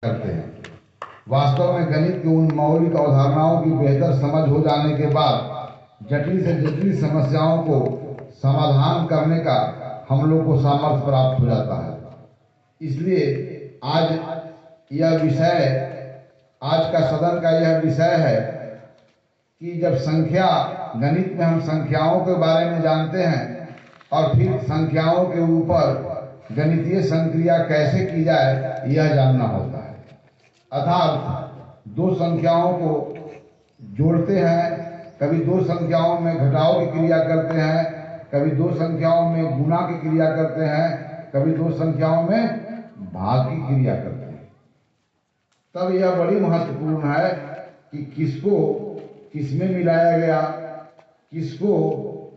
करते हैं। वास्तव में गणित की उन मौलिक अवधारणाओं की बेहतर समझ हो जाने के बाद जटिल से जटिल समस्याओं को समाधान करने का हम लोग को सामर्थ्य प्राप्त हो जाता है। इसलिए आज का सदन का यह विषय है कि जब गणित में हम संख्याओं के बारे में जानते हैं और फिर संख्याओं के ऊपर गणितीय संक्रिया कैसे की जाए यह जानना होता है। अर्थात दो संख्याओं को जोड़ते हैं, कभी दो संख्याओं में घटाव की क्रिया करते हैं, कभी दो संख्याओं में गुणा की क्रिया करते हैं, कभी दो संख्याओं में भाग की क्रिया करते हैं। तब यह बड़ी महत्वपूर्ण है कि किसको किसमें मिलाया गया, किसको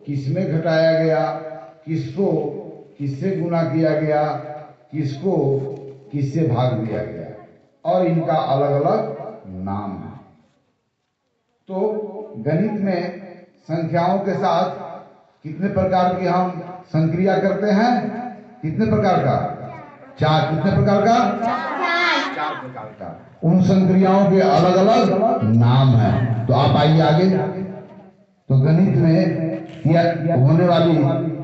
किसमें घटाया गया, किसको किससे गुणा किया गया, किसको किससे भाग दिया गया, और इनका अलग अलग नाम है। तो गणित में संख्याओं के साथ कितने प्रकार की हम संक्रिया करते हैं? कितने प्रकार का? चार। कितने प्रकार का? चार प्रकार का। उन संक्रियाओं के अलग अलग नाम हैं। तो आप आइए आगे। तो गणित में होने वाली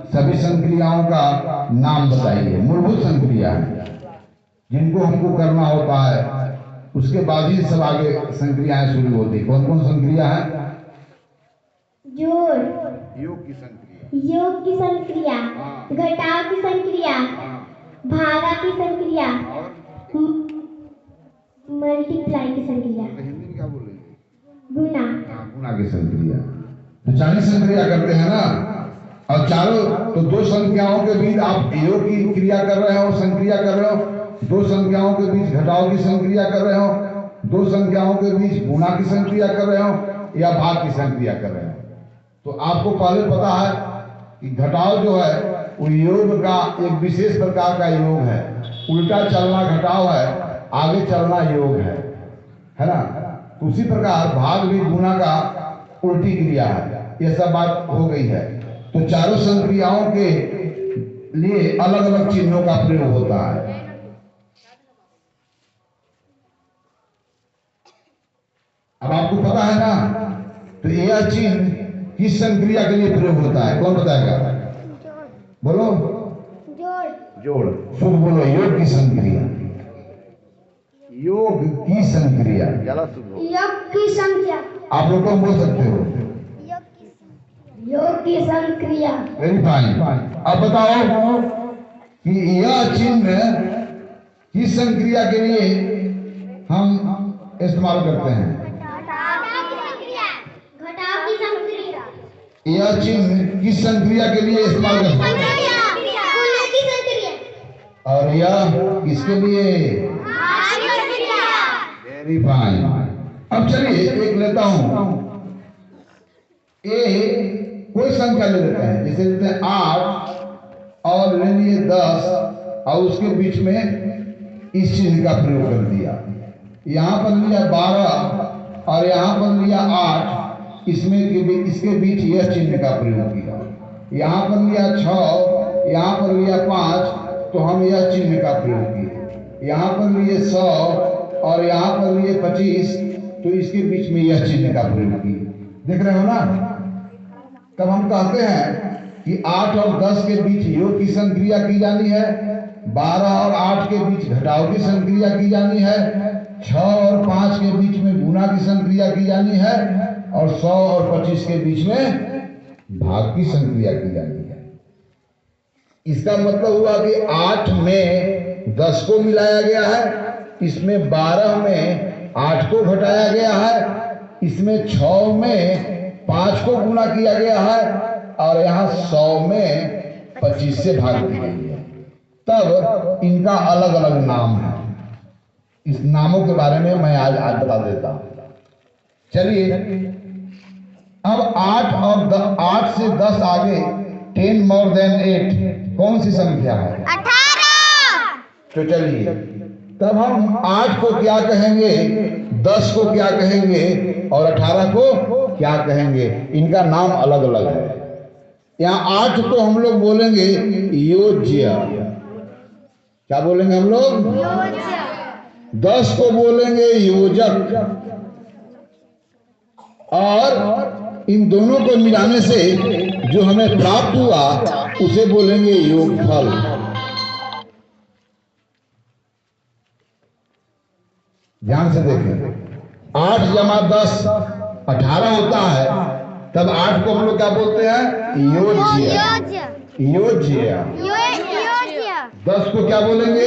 सभी संक्रियाओं का नाम बताइए। मूलभूत संक्रिया है जिनको हमको करना होता है, उसके बाद ही सब आगे संक्रियाएं शुरू होती। कौन कौन संक्रिया है? जोड़, योग की संक्रिया, घटाव की संक्रिया, भागा की संक्रिया, मल्टीप्लाई की संक्रिया, हिंदी में क्या बोलेंगे? गुणा। गुणा की संक्रिया। तो 40 संक्रिया करते हैं ना, और चारों तो दो संख्याओं के बीच आप योग की क्रिया कर रहे हो, संक्रिया कर रहे हो, दो संख्याओं के बीच घटाव की संक्रिया कर रहे हो, दो संख्याओं के बीच गुणा की संक्रिया कर रहे हो या भाग की संक्रिया कर रहे हो। तो आपको पहले पता है कि घटाव जो है वो योग का एक विशेष प्रकार का योग है। उल्टा चलना घटाव है, आगे चलना योग है ना। तो उसी प्रकार भाग भी गुणा का उल्टी क्रिया है। ये सब बात हो गई है। तो चारों संक्रियाओं के लिए अलग अलग चिन्हों का प्रयोग होता है। अब आपको पता है ना, तो यह चिन्ह किस संक्रिया के लिए प्रयोग होता है? कौन बताएगा? बोलो। जोड़। शुद्ध बोलो। योग की संक्रिया। योग की संक्रिया। योग की संख्या। आप लोग कौन बोल सकते हो? योग की संक्रिया। Very fine. अब बताओ कि यह चिन्ह किस संक्रिया के लिए हम इस्तेमाल करते हैं? घटाव की संक्रिया। यह चिन्ह किस संक्रिया के लिए इस्तेमाल करते हैं? और यह किसके लिए? Very fine. अब चलिए एक लेता हूं। कोई संख्या ले लेते हैं, जैसे लेते हैं 8 और ले लिए 10 और उसके बीच में इस चिन्ह का प्रयोग कर दिया। यहाँ पर लिया 12 और यहाँ पर लिया 8, इसके बीच यह चिन्ह का प्रयोग किया। यहाँ पर लिया 6, यहाँ पर लिया 5, तो हम यह चिन्ह का प्रयोग किए। यहाँ पर लिए 100 और यहाँ पर लिए 25, तो इसके बीच में यह चिन्ह का प्रयोग किए। देख रहे हो ना? तब हम कहते हैं कि 8 और 10 के बीच योग की संक्रिया की जानी है, 12 और 8 के बीच घटाव की संक्रिया की जानी है, 6 और 5 के बीच में गुणा की संक्रिया की जानी है, और 100 और 25 के बीच में भाग की संक्रिया की जानी है। इसका मतलब हुआ कि 8 में 10 को मिलाया गया है, इसमें 12 में 8 को घटाया गया है, इसमें 6 में 5 को गुणा किया गया है, और यहाँ 100 में 25 से भाग दी गई है। तब इनका अलग अलग नाम है। इस नामों के बारे में मैं आज बता देता हूं। चलिए, अब 8 से 10 आगे 10 more than 8 कौन सी संख्या है? 18। तो चलिए, तब हम 8 को क्या कहेंगे, 10 को क्या कहेंगे और 18 को क्या कहेंगे? इनका नाम अलग अलग है। यहाँ 8 तो हम लोग बोलेंगे योज्य। क्या बोलेंगे हम लोग? 10 को बोलेंगे योजक, और इन दोनों को मिलाने से जो हमें प्राप्त हुआ उसे बोलेंगे योगफल। ध्यान से देखें, 8 जमा 10 18 होता है, तब 8 को हम लोग क्या बोलते हैं? योज्य। योज्य। 10 को क्या बोलेंगे?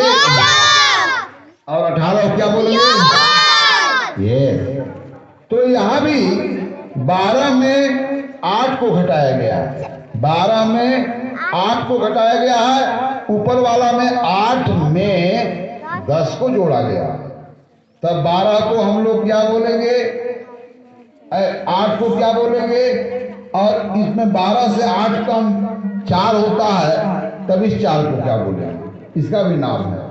और 18 को क्या बोलेंगे? ये तो यहाँ भी 12 में 8 को घटाया गया है, 12 में 8 को घटाया गया है, ऊपर वाला में 8 में 10 को जोड़ा गया, तब 12 को हम लोग क्या बोलेंगे? 8 को क्या बोलेंगे? और इसमें 12 से 8 कम 4 होता है, तब इस 4 को क्या बोलेंगे? इसका भी नाम है।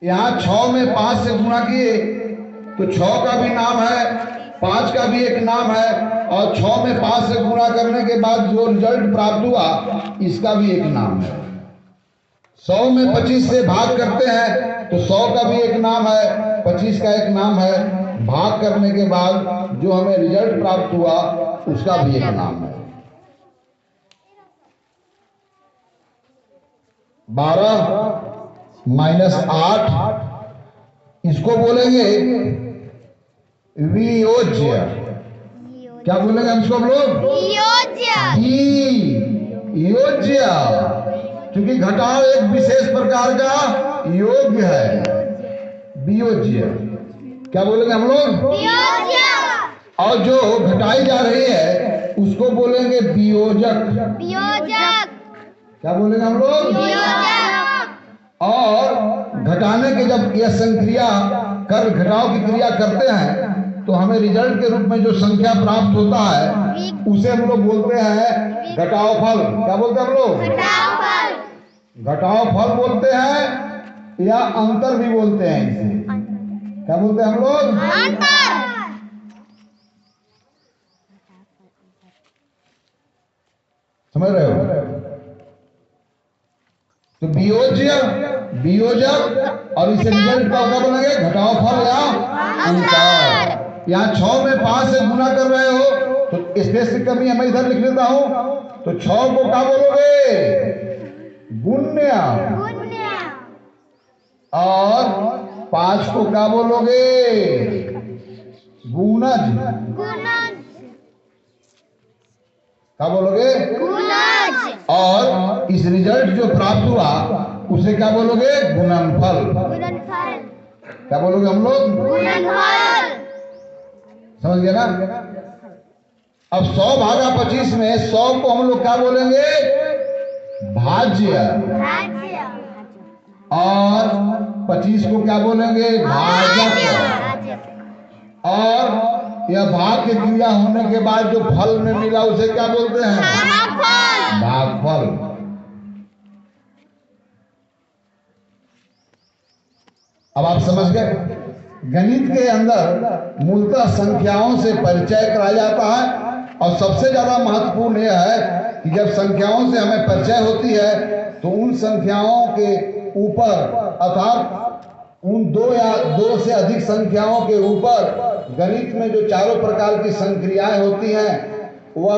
यहाँ 6 में 5 से गुणा किए तो 6 का भी नाम है, 5 का भी एक नाम है, और 6 में 5 से गुणा करने के बाद जो रिजल्ट प्राप्त हुआ इसका भी एक नाम है। 100 में 25 से भाग करते हैं तो 100 का भी एक नाम है, 25 का एक नाम है, भाग करने के बाद जो हमें रिजल्ट प्राप्त हुआ उसका भी एक नाम है। 12 माइनस 8 इसको बोलेंगे वियोज्य। क्या बोलेंगे हम इसको? हम लोग योज्य, क्योंकि घटाव एक विशेष प्रकार का योग्य है। वियोज्य क्या बोलेंगे हम लोग? और जो घटाई जा रही है उसको बोलेंगे वियोजक। क्या बोलेंगे हम लोग? और घटाने के जब यह संक्रिया कर घटाव की क्रिया करते हैं तो हमें रिजल्ट के रूप में जो संख्या प्राप्त होता है उसे हम लोग बोलते हैं घटाव फल। क्या बोलते हैं हम लोग? घटाव फल बोलते हैं या अंतर भी बोलते हैं इसे। क्या बोलते हैं हम लोग? समझ रहे हो? तो वियोजक और इसे रिजल्ट का क्या बोलेंगे? घटाव फल या अंतर। यहाँ 6 में 5 से गुना कर रहे हो तो स्पेस की कमी है, मैं इधर लिख लेता हूं, तो 6 को क्या बोलोगे? गुण्य। और 5 को क्या बोलोगे? गुणज। क्या बोलोगे? और इस रिजल्ट जो प्राप्त हुआ उसे क्या बोलोगे? गुणनफल। क्या बोलोगे हम लोग? समझ गए ना? अब 100 भागा 25 में 100 को हम लोग क्या बोलेंगे? भाज्य। और 25 को क्या बोलेंगे? भाजक। और यह भाग की क्रिया होने के बाद जो फल में मिला उसे क्या बोलते हैं? भागफल। अब आप समझ गए? गणित के अंदर मूलतः संख्याओं से परिचय कराया जाता है, और सबसे ज्यादा महत्वपूर्ण यह है कि जब संख्याओं से हमें परिचय होती है तो उन संख्याओं के ऊपर अर्थात उन 2 या 2 से अधिक संख्याओं के ऊपर गणित में जो चारों प्रकार की संक्रियाएं होती हैं वह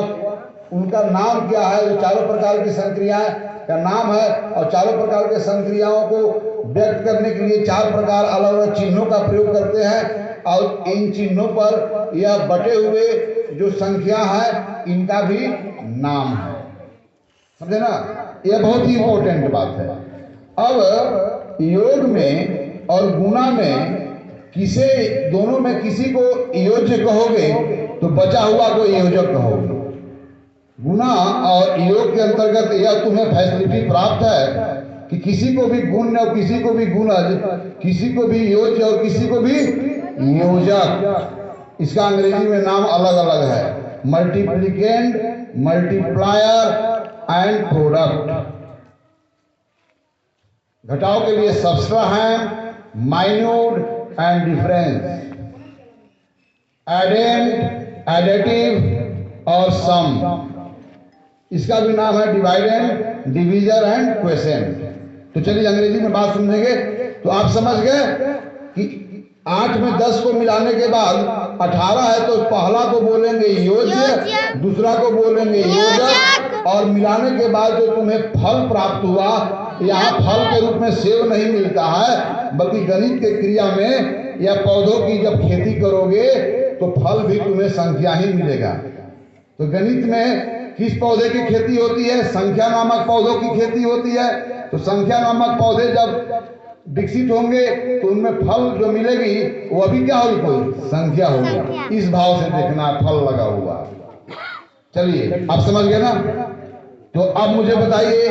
उनका नाम क्या है? जो चारों प्रकार की संक्रियाएं का नाम है, और चारों प्रकार के संक्रियाओं को व्यक्त करने के लिए 4 प्रकार अलग अलग चिन्हों का प्रयोग करते हैं, और इन चिन्हों पर यह बटे हुए जो संख्या है इनका भी नाम है। समझे ना? यह बहुत ही इंपॉर्टेंट बात है। अब योग में और गुणा में किसे दोनों में किसी को योज्य कहोगे तो बचा हुआ को योजक कहोगे। गुणा और योग के अंतर्गत यह तुम्हें फैसिलिटी प्राप्त है कि किसी को भी गुण और किसी को भी गुणज, किसी को भी योज्य और किसी को भी योजक। इसका अंग्रेजी में नाम अलग अलग है, मल्टीप्लिकेंट, मल्टीप्लायर एंड प्रोडक्ट। घटाव के लिए सबस्ट्राहैंड, माइन्यूट एंड डिफरेंस, एडेंट, एडिटिव और सम। इसका भी नाम है डिवाइडेंड, डिवीजर एंड क्वेसेंट। तो चलिए अंग्रेजी में बात समझेंगे। तो आप समझ गए कि 8 में 10 को मिलाने के बाद 18 है, तो पहला को बोलेंगे योज्य, दूसरा को बोलेंगे योजक, और मिलाने के बाद जो तुम्हें फल प्राप्त हुआ, यहाँ फल के रूप में सेव नहीं मिलता है, बल्कि गणित के क्रिया में या पौधों की जब खेती करोगे तो फल भी तुम्हें संख्या ही मिलेगा। तो गणित में किस पौधे की खेती होती है? संख्या नामक पौधों की खेती होती है। तो संख्या नामक पौधे जब विकसित होंगे तो उनमें फल जो मिलेगी वो अभी क्या होगी? कोई संख्या होगी। इस भाव से देखना, फल लगा हुआ। चलिए आप समझ गए ना? तो अब मुझे बताइए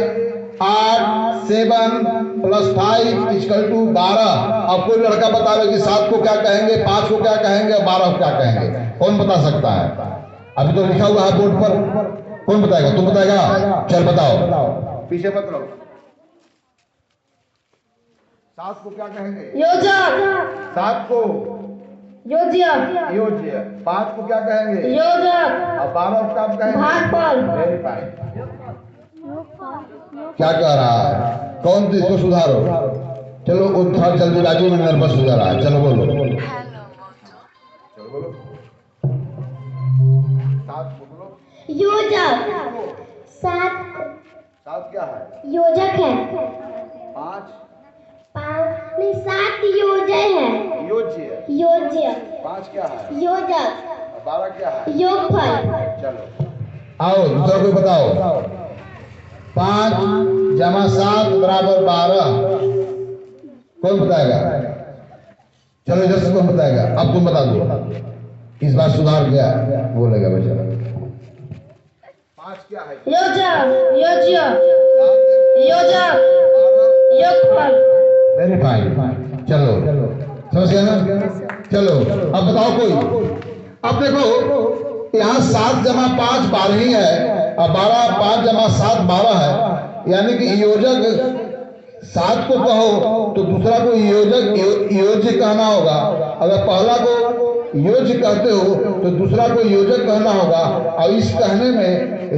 8 7 + 5 = 12। अब कोई लड़का बतावे कि 7 को क्या कहेंगे, 5 को क्या कहेंगे, 12 को क्या कहेंगे? कौन बता सकता है? अभी तो लिखा हुआ है बोर्ड पर। कौन बताएगा? तुम बताएगा? चल बताओ, पीछे मत रहो। 7 को क्या कहेंगे? योजक। 7 को योज्य। योज्य। 5 को क्या कहेंगे? योजक। और 12 को क्या कहेंगे? भागफल। Very fine. क्या कह रहा है? कौन? तो इसको सुधारो। चलो वो थोड़ा जल्दीबाजी में नर्वस हो जा रहा है। चलो बोलो, चलो बोलो। 7 को बोलो। योजक। 7 क्या है? योजक है। 5 नहीं, 7 योजय है। योज्य। योज्य। 5 क्या है? योजक। 12 क्या है? योगफल। चलो आओ दूसरा कोई बताओ। 5 + 7 = 12। कौन बताएगा? चलो इधर से कौन बताएगा? अब तुम बता दो। इस बार सुधार क्या बोलेगा बेचारा? 5 क्या है? योजक। योज्य। योजक। योगफल। Very fine. चलो समझ गया ना? चलो अब बताओ कोई। अब देखो यहाँ 7 + 5 12 ही है, और 5 + 7 12 है। यानी कि योजक 7 को कहो तो दूसरा को योज्य कहना होगा। अगर पहला को योज्य कहते हो तो दूसरा को योजक कहना होगा। और इस कहने में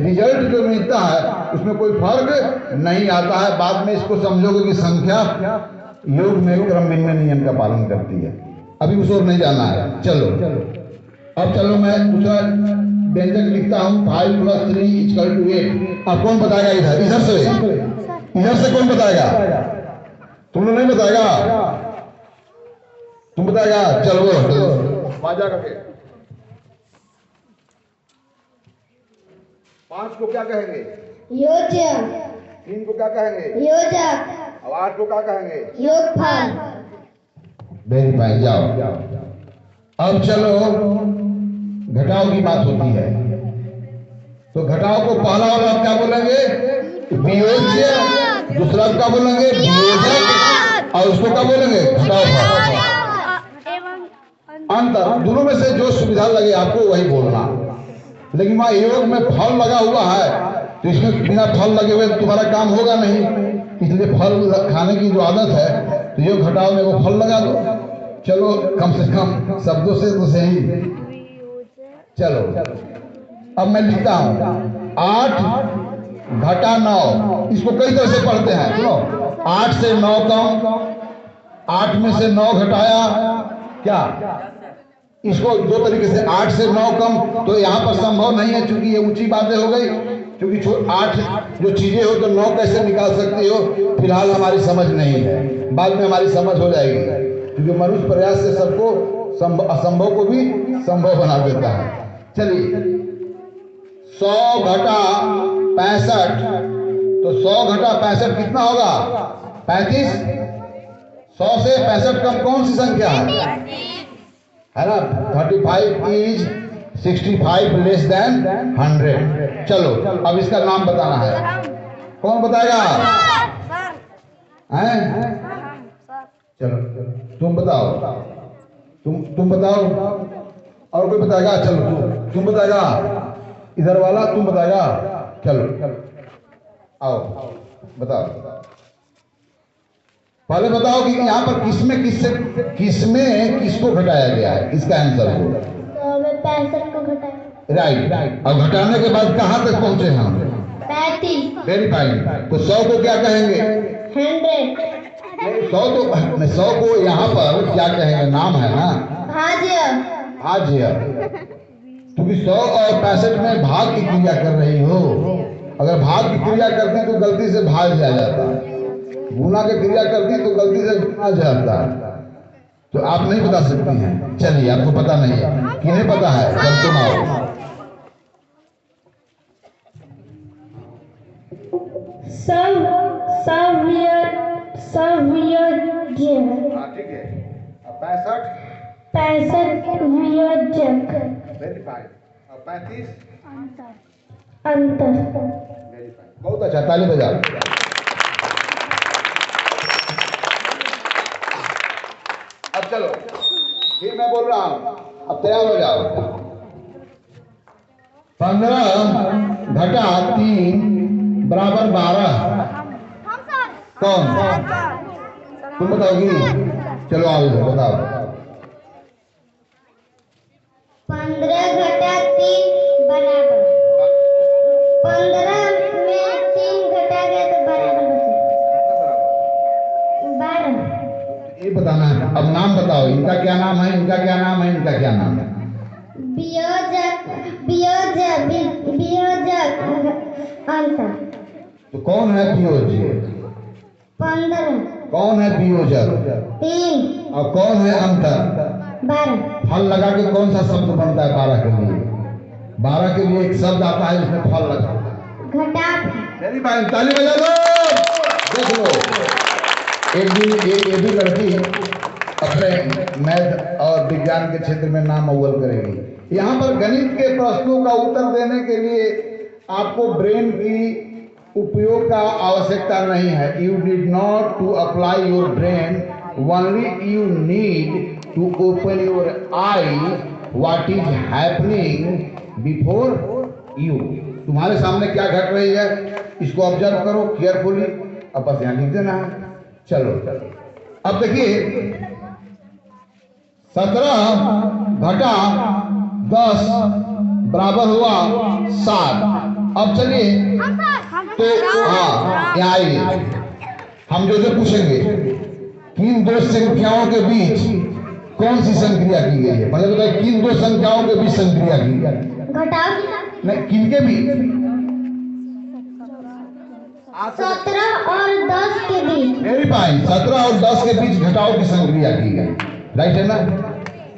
रिजल्ट जो मिलता है उसमें कोई फर्क नहीं आता है। बाद में इसको समझोगे कि संख्या योग में क्रम भिन्न नियम का पालन करती है। अभी उस ओर नहीं जाना है। चलो अब चलो मैं दूसरा व्यंजक लिखता हूँ। 5 + 3 = 8। अब कौन बताएगा? इधर से कौन बताएगा? तुम लोग नहीं बताएगा? तुम बताएगा? चलो बाजा करके। 5 को क्या कहेंगे? योज्य। 3 को क्या कहेंगे? योजक। अब 8 को क्या कहेंगे? योगफल। Very fine. जाओ अब चलो घटाव की बात होती है। तो घटाव को पहला वाला क्या बोलेंगे? वियोज्य। दूसरा क्या बोलेंगे? वियोजक। और उसको क्या बोलेंगे? घटाव। अंतर दोनों में से जो सुविधा लगे आपको वही बोलना। लेकिन वहां योग में फल लगा हुआ है तो इसमें बिना फल लगे हुए तुम्हारा काम होगा नहीं। इसलिए फल खाने की जो आदत है तो योग घटाव में वो फल लगा दो। चलो कम से कम शब्दों से तो सही। चलो अब मैं लिखता हूं 8 - 9। इसको कई तरह से पढ़ते हैं। सुनो, 8 से 9 कम, 8 में से 9 घटाया क्या? इसको 2 तरीके से 8 से 9 कम तो यहाँ पर संभव नहीं है, क्योंकि ये ऊंची बातें हो गई। क्योंकि 8 जो चीजें हो तो 9 कैसे निकाल सकती हो? फिलहाल हमारी समझ नहीं है, बाद में हमारी समझ हो जाएगी। क्योंकि मनुष्य प्रयास से सबको असंभव को भी संभव बना देता है। चलिए 100 - 65। तो 100 - 65 कितना होगा? 35। 100 से 65 कम कौन सी संख्या है ना? 35 is 65 less than 100। चलो अब इसका नाम बताना है। कौन बताएगा? हैं? चलो तुम बताओ। तुम बताओ। और कोई बताएगा? चलो तुम बताएगा। इधर वाला तुम बताएगा। चलो आओ बताओ। पहले बताओ कि यहाँ पर किसमें किसको घटाया गया है? इसका आंसर हो। 65 को घटाया। राइट। और घटाने के बाद कहाँ तक पहुंचे हम? 35। Very fine. तो 100 को क्या कहेंगे? 100 100 तो 100 को यहाँ पर क्या कहेंगे, नाम है ना, भाज्य भाज्य। क्योंकि 100 और 65 में भाग की क्रिया कर रही हो। अगर भाग की क्रिया करते हैं तो गलती से भाग जाया जाता है, गुना की क्रिया करती हैं तो गलती से गुना जाता है। तो आप नहीं बता सकती हैं। चलिए, आपको पता नहीं है, किन्हें पता है, जब तुम आओ। सव्यज्ञ ठीक है। 65 65 वियोजक वेरीफाइड, और 35 अंतर। वेरीफाइड। बहुत अच्छा, ताली बजाओ। अब चलो, फिर मैं बोल रहा हूं, अब तैयार हो जाओ। 15 घटा 3 बराबर 12। कौन? तुम बताओगी? चलो आओ इधर, बताओ। 15 घटा 3 बराबर 15 में 3 घटा गया तो बराबर बचे 12। ये बताना है। अब नाम बताओ, इनका क्या नाम है, इनका क्या नाम है, इनका क्या नाम है? वियोजक वियोजक वियोजक अंतर। तो कौन है वियोज्य? 15 कौन है वियोजक? 3 और कौन है अंतर? 12। फल लगा के कौन सा शब्द बनता है 12 के लिए? 12 के लिए एक शब्द आता है जिसमें फल लगा होता है। घटाफ। मेरी भाई ताली बजा लो। देख लो, एक दिन ये भी लड़की अपने मैथ और विज्ञान के क्षेत्र में नाम अव्वल करेगी। यहाँ पर गणित के प्रश्नों का उत्तर देने के लिए आपको ब्रेन की उपयोग का आवश्यकता नहीं है। You did not to apply your brain, only you need to open your eye what is happening before you. तुम्हारे सामने क्या घट रही है इसको ऑब्जर्व करो केयरफुली, अब बस यहाँ लिख देना है। चलो अब देखिए, 17 घटा 10 बराबर हुआ 7। अब चलिए, तो हाँ यहाँ आइए, हम जो पूछेंगे, किन दो संख्याओं के बीच कौन सी संक्रिया की गई है? मतलब बताइए, किन दो संख्याओं के बीच संक्रिया की गई? घटाव नहीं, किन के बीच? 17 और 10 के बीच। वेरी फाइन, 17 और 10 के बीच घटाव की संक्रिया की गई, राइट है ना?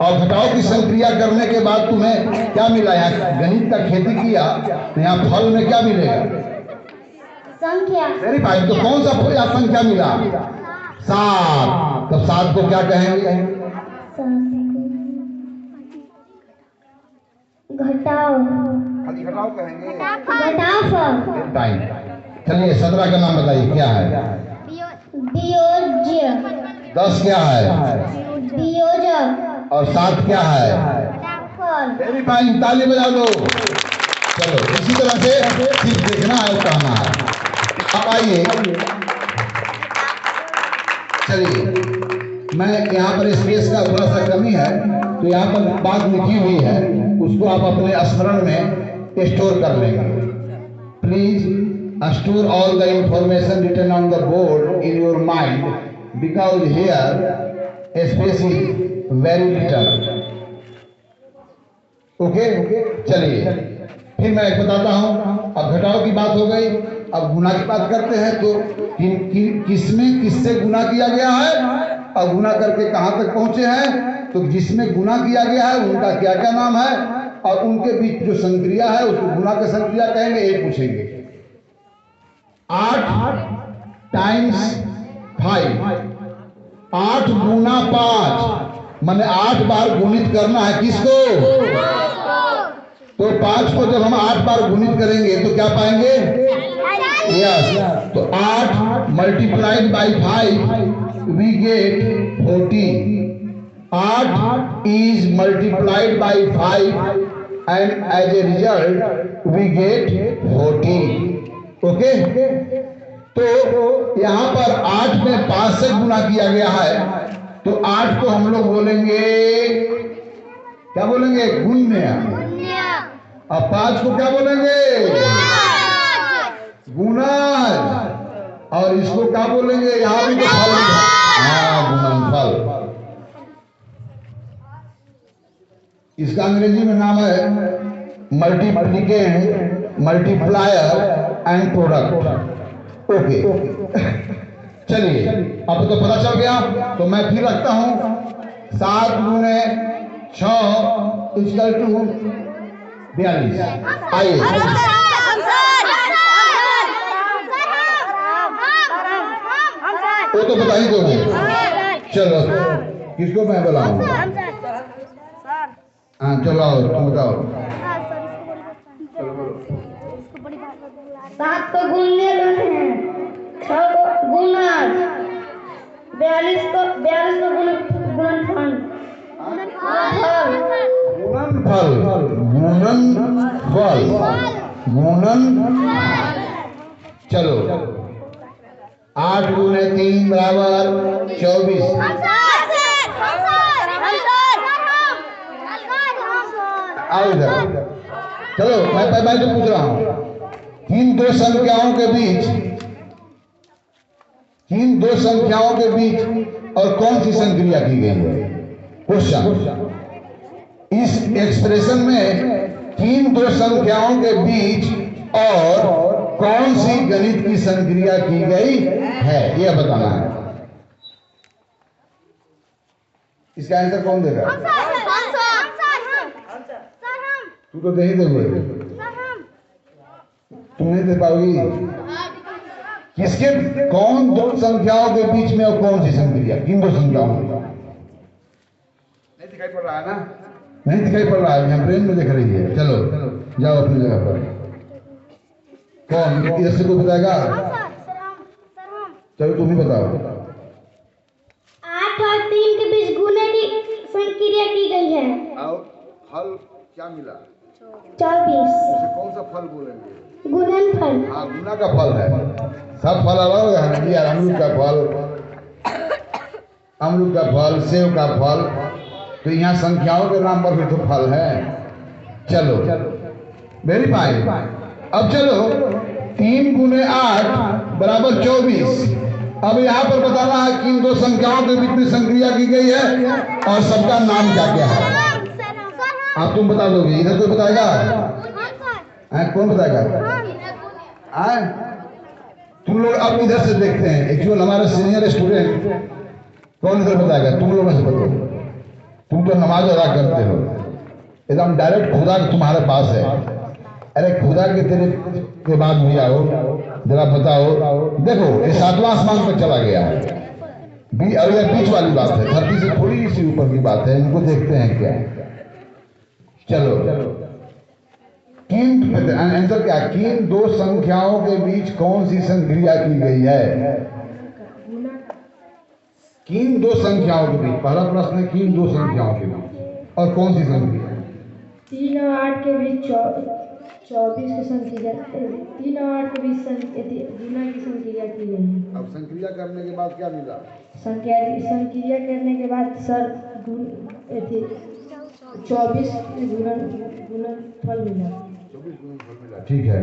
और घटाव की संक्रिया करने के बाद तुम्हें क्या मिला? यहाँ गणित का खेती किया तो यहाँ फल में क्या मिलेगा? संख्या। वेरी फाइन, तो कौन सा यहाँ संख्या मिला? 7। तो 7 को क्या कहेंगे? घटाव। खाली घटाव कहेंगे। घटाव। टाइम। चलिए 17 का नाम बताइए, क्या है? वियोज्य। 10 क्या है? वियोजक। और 7 क्या है? फल। वेरी फाइन, ताली बजा दो। चलो इसी तरह से सिर्फ देखना है और कहना है। अब आइए, चलिए, मैं यहाँ पर स्पेस का थोड़ा सा कमी है तो यहाँ पर बात लिखी हुई है, उसको आप अपने स्मरण में स्टोर कर लेंगे। Please store all the information written on the board in your mind, because here space is very little. Okay, चलिए फिर मैं एक बताता हूँ। अब घटाव की बात हो गई, अब गुना की बात करते हैं। तो किसमें किससे गुना किया गया है और गुना करके कहां तक पहुंचे हैं? तो जिसमें गुना किया गया है उनका क्या क्या नाम है और उनके बीच जो संक्रिया है उसको गुना का संक्रिया कहेंगे। एक पूछेंगे, 8 टाइम्स 5, 8 गुना 5, माने 8 बार गुणित करना है किसको? तो 5 को जब हम 8 बार गुणित करेंगे तो क्या पाएंगे? यस, तो 8 multiplied by 5 we get 40। 8 is multiplied by 5 and as a result we get 40. Okay, तो यहाँ पर 8 में 5 से गुना किया गया है तो 8 को हम लोग बोलेंगे, क्या बोलेंगे? गुण्य। अब 5 को क्या बोलेंगे? गुणज। और इसको क्या बोलेंगे? यहाँ भी तो फल है। हाँ, गुणनफल। इसका अंग्रेजी में नाम है multiplicand, multiplier and product. Okay, चलिए अब तो पता चल गया। तो मैं फिर रखता हूं 7 गुने 6 इक्वल टू 42। आइए, वो तो बता ही दो। चलो, किसको मैं बुलाऊं? हाँ चलो, तुम बताओ। 7 को गुनने हैं, 6 को गुणज, 42 को गुणनफल। चलो, 8 गुने 3 बराबर 24। आओ इधर। चलो, मैं जो पूछ रहा हूं, इन दो संख्याओं के बीच और कौन सी संक्रिया की गई है? क्वेश्चन। इस एक्सप्रेशन में किन दो संख्याओं के बीच और कौन सी गणित की संक्रिया की गई है, यह बताना है। इसका आंसर कौन देगा? तू तो दे ही दोगे, तुम नहीं दे पाओगी। किसके, कौन दो संख्याओं के बीच में और कौन सी संक्रिया? किन दो संख्याओं में? नहीं दिखाई पड़ रहा है ना? नहीं दिखाई पड़ रहा है, यहाँ ब्रेन में दिख रही है। चलो जाओ अपनी जगह पर। कौन इधर से कोई बताएगा? चलो तुम ही बताओ। 8 और 3 के बीच गुणे की संक्रिया की गई है। और फल क्या मिला? 24। उसे कौन सा फल बोलेंगे? गुणनफल। हाँ, गुना का फल है। सब फल अलग है यार। अमरूद का फल, सेव का फल, तो यहाँ संख्याओं के नाम पर भी तो फल है। चलो, वेरी फाइन। अब चलो, 3 गुने 8 बराबर 24। अब यहाँ पर बताना है कि इन दो संख्याओं के बीच में संक्रिया की गई है और सबका नाम क्या क्या है। आप तुम बता दोगे? इधर कोई बताएगा? कौन बताएगा? तुम लोग अब इधर से देखते हैं। एक्चुअल हमारे सीनियर स्टूडेंट कौन इधर बताएगा? तुम लोगों से बताओ। तुम तो नमाज अदा करते हो, एकदम डायरेक्ट खुदा तुम्हारे पास है। अरे खुदा के तेरे के बाद भी आओ, जरा बताओ। देखो, ये 7वां आसमान पर चला गया है। और यह बीच वाली बात है, धरती से थोड़ी सी ऊपर की बात है। इनको देखते हैं क्या। चलो, आंसर क्या? किन दो संख्याओं के बीच कौन सी संक्रिया की गई है? किन दो संख्याओं के बीच, पहला प्रश्न है किन दो संख्याओं के बीच और कौन सी संक्रिया? 3 और 8 के बीच 24 की संक्रिया, 3 और 8 के बीच गुना की संक्रिया की गई है। अब संक्रिया करने के बाद क्या मिला? संक्रिया करने के बाद सर 24 गुणनफल मिला। 24 गुणनफल मिला, ठीक है।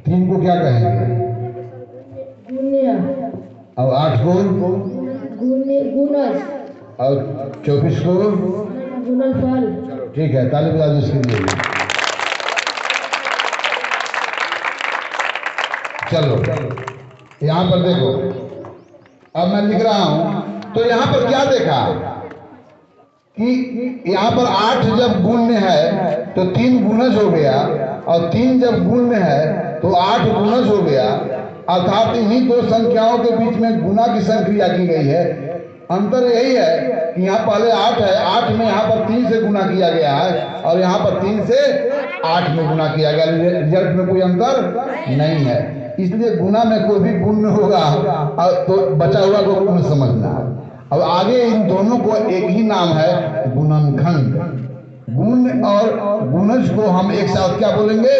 3 को क्या कहेंगे? गुण्य। और 8 को गुणज। और 24 को गुणनफल। चलो ठीक है, ताली बजा दो इसके लिए। चलो यहाँ पर देखो, अब मैं लिख रहा हूं, तो यहाँ पर क्या देखा कि यहाँ पर 8 जब गुण्य है तो 3 गुणज हो गया, और 3 जब गुण्य है तो 8 गुणज हो गया। अर्थात इन्हीं दो संख्याओं के बीच में गुना की संक्रिया की गई है। अंतर यही है कि यहाँ पहले 8 है, 8 में यहाँ पर 3 से गुना किया गया है, और यहाँ पर 3 से 8 में गुना किया गया। रिजल्ट में कोई अंतर नहीं है। इसलिए गुना में कोई भी गुण होगा तो बचा हुआ को गुण समझना। अब आगे इन दोनों को एक ही नाम है, गुणनखंड। गुण और गुणज को हम एक साथ क्या बोलेंगे?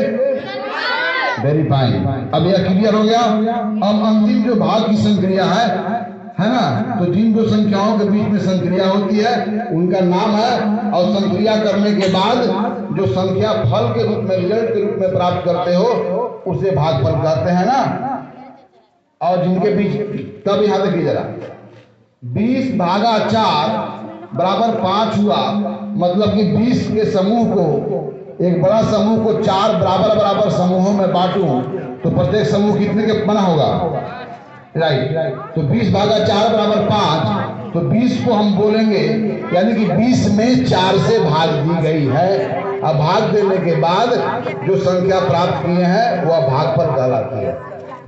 Very fine. अब यह क्लियर हो गया। अब अंतिम जो भाग की संक्रिया है ना, तो जिन दो संख्याओं के बीच में संक्रिया होती है उनका नाम है, और संक्रिया करने के बाद जो संख्या फल के रूप में, रिजल्ट के रूप में प्राप्त करते हो उसे भागफल कहते हैं ना। और जिनके बीच, तब यहां देखिए जरा, 20 भागा 4 बराबर 5 हुआ। मतलब कि 20 के समूह को, एक बड़ा समूह को 4 बराबर बराबर समूहों में बांटूं तो प्रत्येक समूह कितने के बना होगा? राइट। तो 20 भागा 4 बराबर 5, तो 20 को हम बोलेंगे, यानी कि 20 में 4 से भाग दी गई है। अब भाग देने के बाद जो संख्या प्राप्त किए हैं वह भागफल कहलाती है।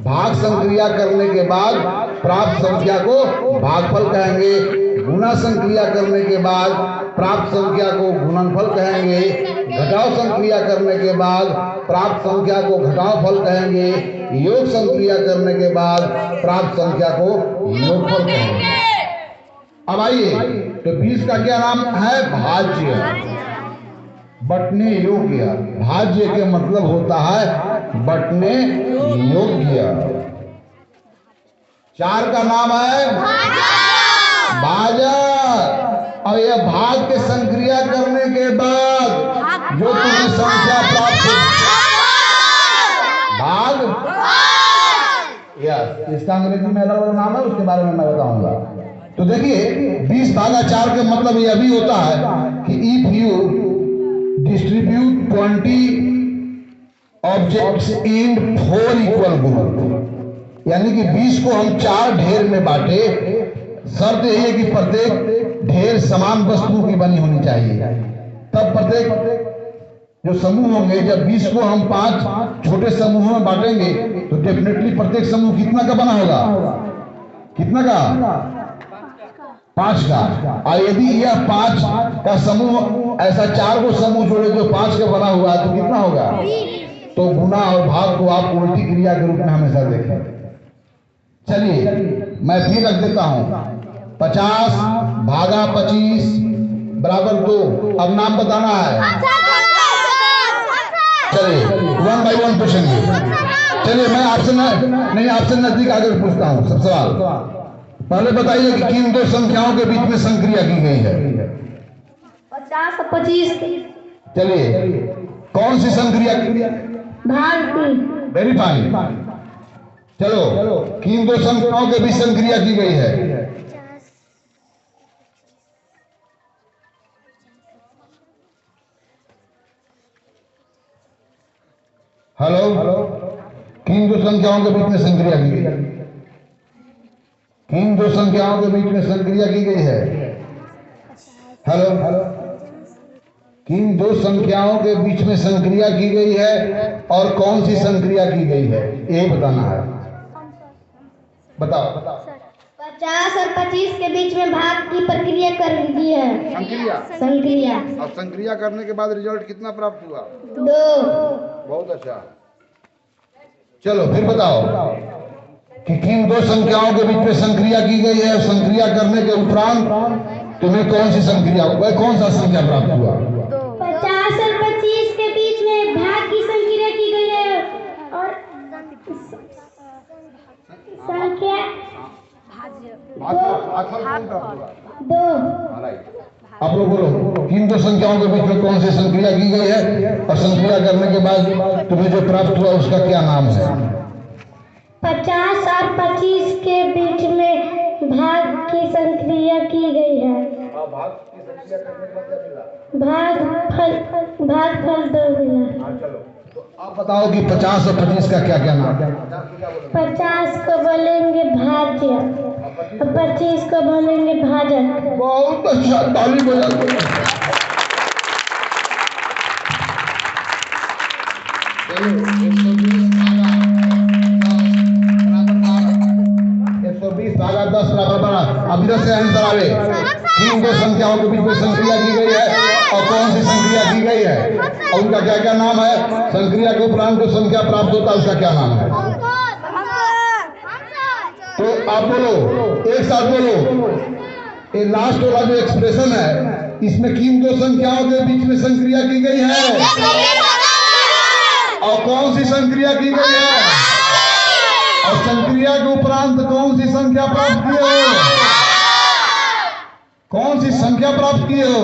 भाग संक्रिया करने के बाद प्राप्त संख्या को भागफल कहेंगे। गुणा संक्रिया करने के बाद प्राप्त संख्या को गुणनफल कहेंगे। घटाव संक्रिया करने के बाद प्राप्त संख्या को घटावफल कहेंगे। योग संक्रिया करने के बाद प्राप्त संख्या को योगफल कहेंगे। अब आइए, तो 20 का क्या नाम है? भाज्य, बटने योग्य। भाज्य के मतलब होता है बटने योग्य। 4 का नाम है भाजक। और यह भाग के संक्रिया करने के बाद जो तुम्हें संख्या प्राप्त हो, भाग, यस, इसका अंग्रेजी में अलग अलग नाम है, उसके बारे में मैं बताऊंगा। तो देखिए, 20 भागा 4 के मतलब यह भी होता है कि if you distribute 20 objects in 4 equal group, यानी कि 20 को हम 4 ढेर में बांटे, शर्त यही है कि प्रत्येक ढेर समान वस्तुओं की बनी होनी चाहिए। तब प्रत्येक जो समूह होंगे, जब 20 को हम 5 छोटे समूहों में बांटेंगे तो डेफिनेटली प्रत्येक समूह कितना का बना होगा? कितना का? 5 का। और यदि यह 5 का समूह, ऐसा 4 को समूह जोड़े जो 5 का बना हुआ है, तो कितना होगा? तो गुना और भाग को आप उल्टी क्रिया के रूप में हमेशा देखें। चलिए मैं फिर रख देता हूं, 50 भागा 25 बराबर 2। अब नाम बताना है। चलिए 1 बाई 1 पूछेंगे। चलिए मैं आपसे नहीं, आपसे नजदीक आकर पूछता हूं सब सवाल। पहले बताइए कि किन 2 संख्याओं के बीच में संक्रिया की गई है? 50 और 25। चलिए कौन सी संक्रिया की? भाग की। Very fine. चलो, किन 2 संख्याओं के बीच संक्रिया की गई है? हेलो, किन 2 संख्याओं के बीच में संक्रिया की गई? किन 2 संख्याओं के बीच में संक्रिया की गई है? हेलो, किन 2 संख्याओं के बीच में संक्रिया की गई है और कौन सी संक्रिया की गई है, ये बताना है। बताओ। 50 और 25 के बीच में भाग की प्रक्रिया कर दी है। संक्रिया। और संक्रिया करने के बाद रिजल्ट कितना प्राप्त हुआ? 2। बहुत अच्छा। चलो फिर बताओ कि किन 2 संख्याओं के बीच में संक्रिया की गई है, और संक्रिया करने के उपरांत तुम्हें कौन सी संक्रिया, वह कौन सा संख्या प्राप्त हुआ? 50 और 25 के बीच में भाग की संक्रिया की गई है और संख्या 2। आप लोग बोलो, किन 2 संख्याओं के बीच में कौन सी संक्रिया की गई है, और संक्रिया करने के बाद तुम्हें जो प्राप्त हुआ उसका क्या नाम है? 50 और 25 के बीच में भाग की संक्रिया की गई है। भागफल 2 मिला। तो आप बताओ कि 50 और 25 का क्या क्या नाम है? 50 को बोलेंगे भाज्य और 25 को बोलेंगे भाजक। बहुत अच्छा, ताली बजा दो। 120 भागा 10 बराबर 12। अब इधर से आंसर आवे, किन 2 संख्याओं के बीच में संक्रिया की गई है और कौन सी संक्रिया की गई है, और उनका क्या क्या नाम है? संक्रिया के उपरांत जो संख्या प्राप्त होता है उसका क्या नाम है? तो आप बोलो, एक साथ बोलो। ये लास्ट वाला जो एक्सप्रेशन है, इसमें किन 2 संख्याओं के बीच में संक्रिया की गई है और कौन सी संक्रिया की गई है, और संक्रिया के उपरांत कौन सी संख्या प्राप्त किए हो? कौन सी संख्या प्राप्त किए हो?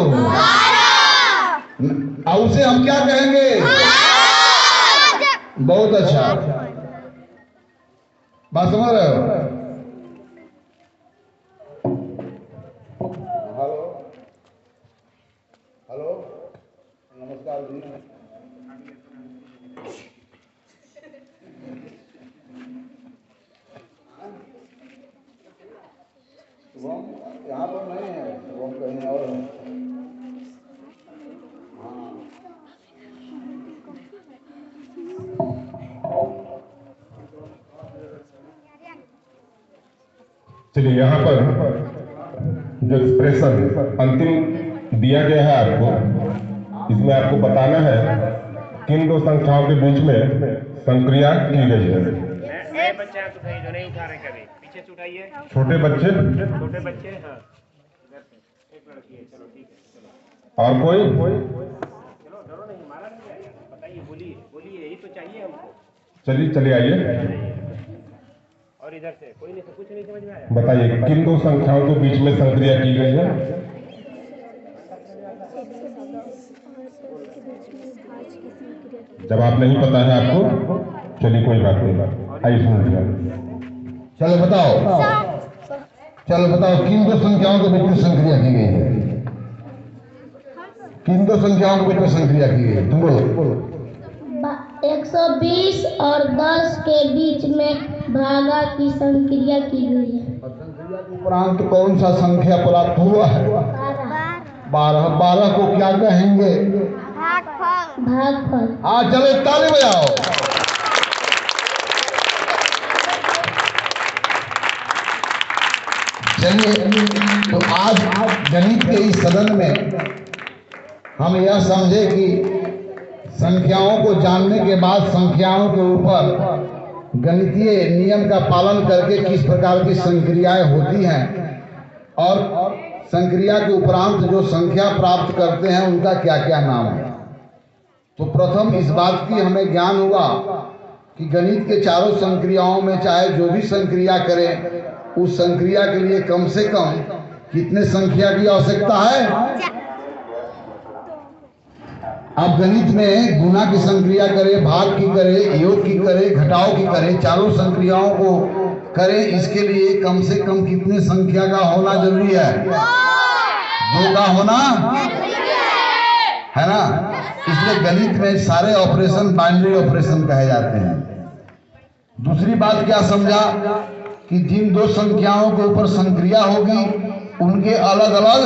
और उसे हम क्या कहेंगे? बहुत अच्छा। बात समझ रहे हो? हेलो हेलो, नमस्कार जी। शुभम यहाँ पर नहीं है, शुभम कहीं और है। हाँ, चलिए यहाँ पर जो एक्सप्रेशन अंतिम दिया गया है आपको, इसमें आपको बताना है किन दो संख्याओं के बीच में संक्रिया की गई है। नए बच्चे हैं तो सही जो नहीं उठा रहे कभी पीछे से उठाइए। छोटे बच्चे, छोटे बच्चे, हाँ इधर से एक लड़की है, चलो ठीक है चलो। और कोई? चलो डरो नहीं, मारा नहीं जाएगा, बताइए, बोलिए बोलिए, यही तो चाहिए हमको। चलिए चलिए आइए, और इधर से कोई नहीं, कुछ नहीं समझ में आया। बताइए किन दो संख्याओं के बीच में संक्रिया की गई है। जवाब नहीं पता है आपको, चलिए कोई बात नहीं, आइए सुन लीजिए। चलो बताओ, चलो बताओ किन दो संख्याओं के बीच में संक्रिया की गई है? किन दो संख्याओं के बीच में संक्रिया की गई है? तुम बोलो। 120 और 10 के बीच में भागा की संक्रिया की गई है। उपरांत कौन सा संख्या प्राप्त हुआ है? 12। 12 को क्या कहेंगे? भागफल। हाँ, चलो ताली बजाओ। चलिए, तो आज गणित के इस सदन में हम यह समझे कि संख्याओं को जानने के बाद संख्याओं के ऊपर गणितीय नियम का पालन करके किस प्रकार की संक्रियाएं होती हैं और संक्रिया के उपरांत जो संख्या प्राप्त करते हैं उनका क्या क्या नाम है। तो प्रथम इस बात की हमें ज्ञान हुआ कि गणित के चारों संक्रियाओं में चाहे जो भी संक्रिया करें, उस संक्रिया के लिए कम से कम कितने संख्या की आवश्यकता है। आप गणित में गुणा की संक्रिया करें, भाग की करें, योग की करें, घटाव की करें, चारों संक्रियाओं को करें, इसके लिए कम से कम कितने संख्या का होना जरूरी है? 2 का होना है ना। इसलिए गणित में सारे ऑपरेशन बाइनरी ऑपरेशन कहे जाते हैं। दूसरी बात क्या समझा कि जिन दो संख्याओं के ऊपर संक्रिया होगी उनके अलग अलग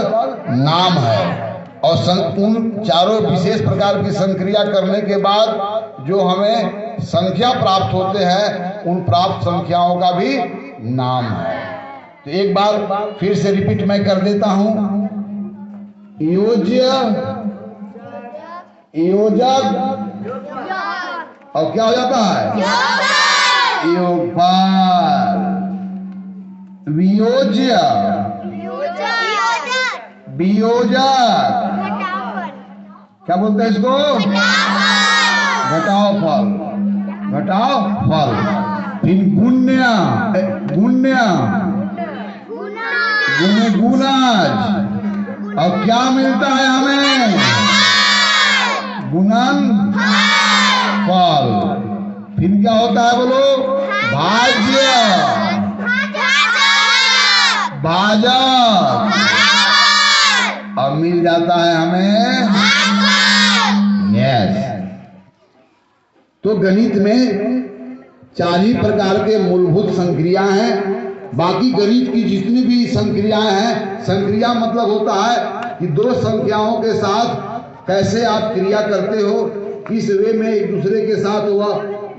नाम है और उन चारों विशेष प्रकार की संक्रिया करने के बाद जो हमें संख्या प्राप्त होते हैं उन प्राप्त संख्याओं का भी नाम है। तो एक बार फिर से रिपीट मैं कर देता हूं। योज्य, योजक और क्या हो जाता है? योगफल। वियोज्य, वियोजक, क्या बोलते हैं इसको? घटाव फल। घटाव फल। फिर गुण्य, गुण्य, गुणज, और क्या मिलता है हमें? गुणन फल। फिर क्या होता है बोलो? भाज्य, भाजक, और मिल जाता है हमें यस। तो गणित में 4 ही प्रकार के मूलभूत संक्रिया हैं। बाकी गणित की जितनी भी संक्रियाएं हैं, संक्रिया मतलब होता है कि दो संख्याओं के साथ कैसे आप क्रिया करते हो, किस वे में एक दूसरे के साथ वह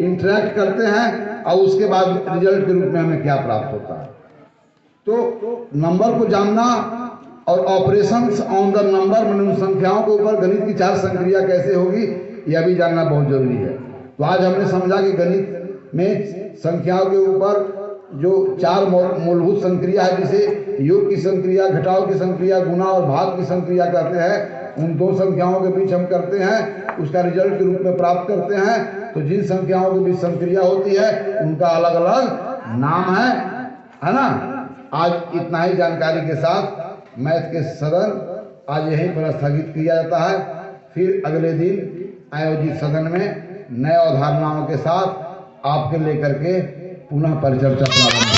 इंटरेक्ट करते हैं और उसके बाद रिजल्ट के रूप में हमें क्या प्राप्त होता है। तो नंबर को जानना और ऑपरेशंस ऑन द नंबर, मतलब उन संख्याओं के ऊपर गणित की 4 संक्रिया कैसे होगी यह भी जानना बहुत जरूरी है। तो आज हमने समझा कि गणित में संख्याओं के ऊपर जो 4 मूलभूत संक्रिया है, जिसे योग की संक्रिया, घटाव की संक्रिया, गुणा और भाग की संक्रिया कहते हैं, उन 2 संख्याओं के बीच हम करते हैं, उसका रिजल्ट के रूप में प्राप्त करते हैं। तो जिन संख्याओं के बीच संक्रिया होती है उनका अलग अलग नाम है ना। आज इतना ही जानकारी के साथ मैथ के सदन आज यहीं पर स्थगित किया जाता है। फिर अगले दिन आयोजित सदन में नए अवधारणाओं के साथ आपके लेकर के पुनः परिचर्चा प्रारंभ